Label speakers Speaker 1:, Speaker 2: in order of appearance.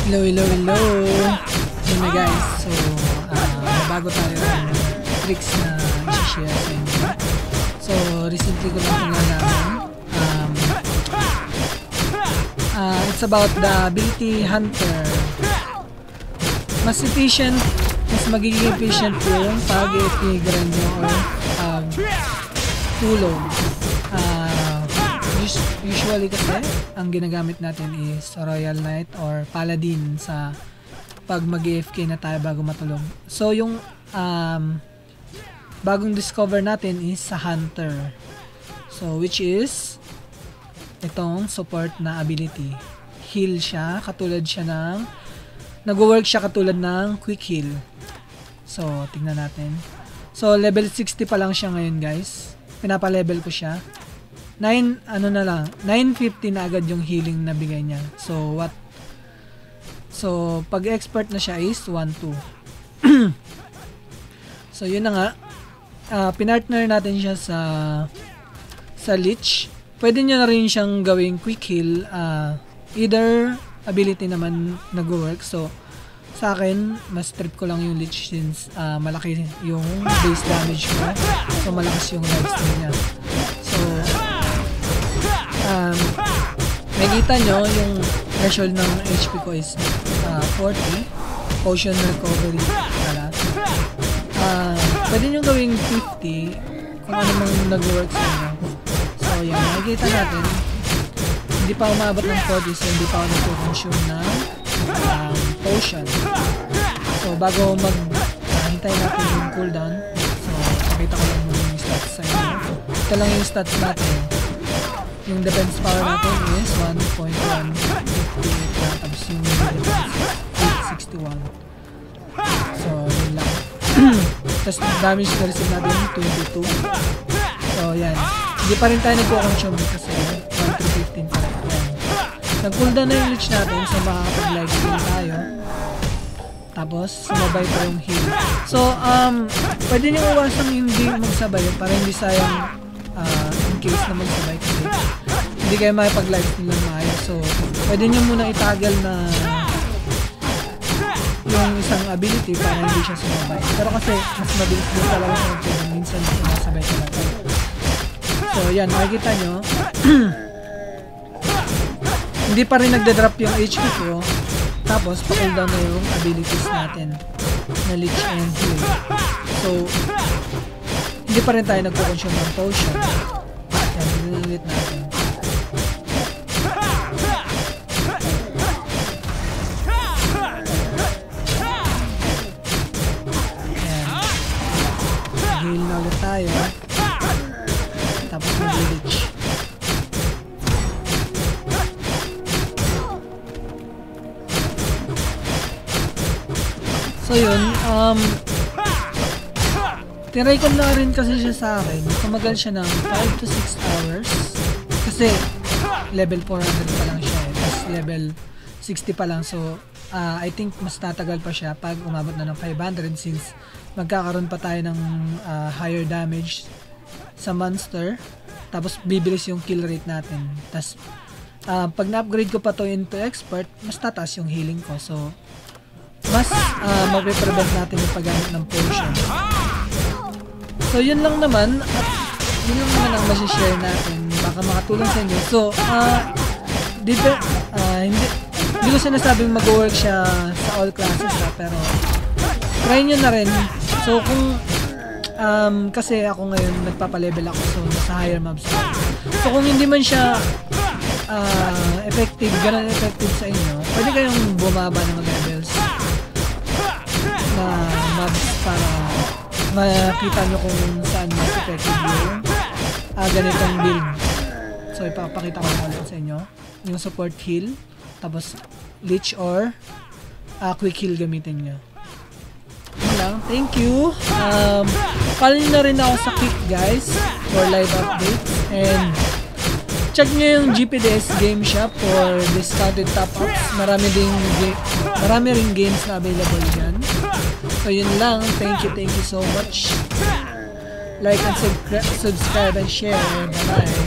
Speaker 1: Hello. Yun na guys. So, bago tayo ng tricks na i-share sa inyo. So, recently ko lang nalaman. It's about the ability hunter. Mas efficient, mas magiging efficient yung pag-i-triggeran nyo or tulong. Usually kasi, ang ginagamit natin is Royal Knight or Paladin sa pag mag-AFK na tayo bago matulog. So, yung bagong discover natin is sa Hunter. So, which is itong support na ability. Heal siya, katulad siya ng nag-work siya katulad ng quick heal. So, tingnan natin. So, level 60 pa lang siya ngayon guys. Pinapa-level ko siya. 950 na agad yung healing na bigay niya. So, pag expert na siya is 1-2. So, yun na nga. Pinartner natin siya sa Lich. Pwede nyo na rin siyang gawing quick heal. Either ability naman nag-work. So, sa akin, mas trip ko lang yung Lich since malaki yung base damage ko. So, malakas yung lifesteal niya. So, nakikita nyo yung threshold ng HP ko is 40. Potion recovery pala. Pwede nyo gawing 50 kung ano mang nag-work sa inyo. So, yan. Nakikita natin. Hindi pa umabot ng 40 so hindi pa ako nag-consume ng potion. So, bago hintay natin yung cooldown. So, pakita ko lang yung stats sa inyo. Ito lang yung stats natin. Yung defense power natin is 1.158 na. Tapos yung defense 861. So, yun lang. Tapos damage na receive natin 22. So, yan. Hindi pa rin tayo nagko-consume kasi 1-15 pa rin. Nag-cooldown na yung Lich natin so makakapag-live heal tayo. Tapos, sumabay pa yung heal. So, pwede nyo iwasang hindi magsabay para hindi sayang in case na magsabay kasi hindi kayo makipag-live heal ng maayos. So, pwede nyo muna itagal na yung isang ability para hindi siya sumabay. Pero kasi, mas mabilis din talaga sa mga minsan sumasabay talaga. So, yan. Makikita nyo. Hindi pa rin nagde-drop yung HP ko. Tapos, pa-cooldown na yung abilities natin na Lich and Heal. So, hindi pa rin tayo nagpo-consume ng potion. Yan, dinilit natin. Yan. Heal na ulit tayo. Tapos mag-Lich. So yun, tinry ko na rin kasi siya sa akin. Tumagal siya ng 5 to 6 hours. Kasi level 400 pa lang siya eh. Tapos level 60 pa lang. So, I think mas tatagal pa siya pag umabot na ng 500 since magkakaroon pa tayo ng higher damage sa monster. Tapos bibilis yung kill rate natin. Tapos, pag na-upgrade ko pa to into expert, mas tataas yung healing ko. So, mas mag-prevent natin yung paggamit ng potion. So, yun lang naman. At yun lang naman ang masishare natin. Baka makatulong sa inyo. So, hindi ko sinasabing mag-work siya sa all classes na, pero try nyo na rin. So, kung kasi ako ngayon nagpapalevel ako so nasa higher mobs. So, kung hindi man siya effective, ganun effective sa inyo, pwede kayong bumaba ng levels na mobs para makita nyo kung saan mas effective yung ganitong build. So, ipapakita ko ulit sa inyo yung support heal, tapos Lich or quick heal gamitin nyo. Yun lang. Thank you. Follow nyo na rin ako sa Kick guys for live updates, and check nyo yung GPDS Game Shop for discounted top-ups. Marami ring games na available dyan. So yun lang. Thank you so much. Like and subscribe and share. Bye-bye.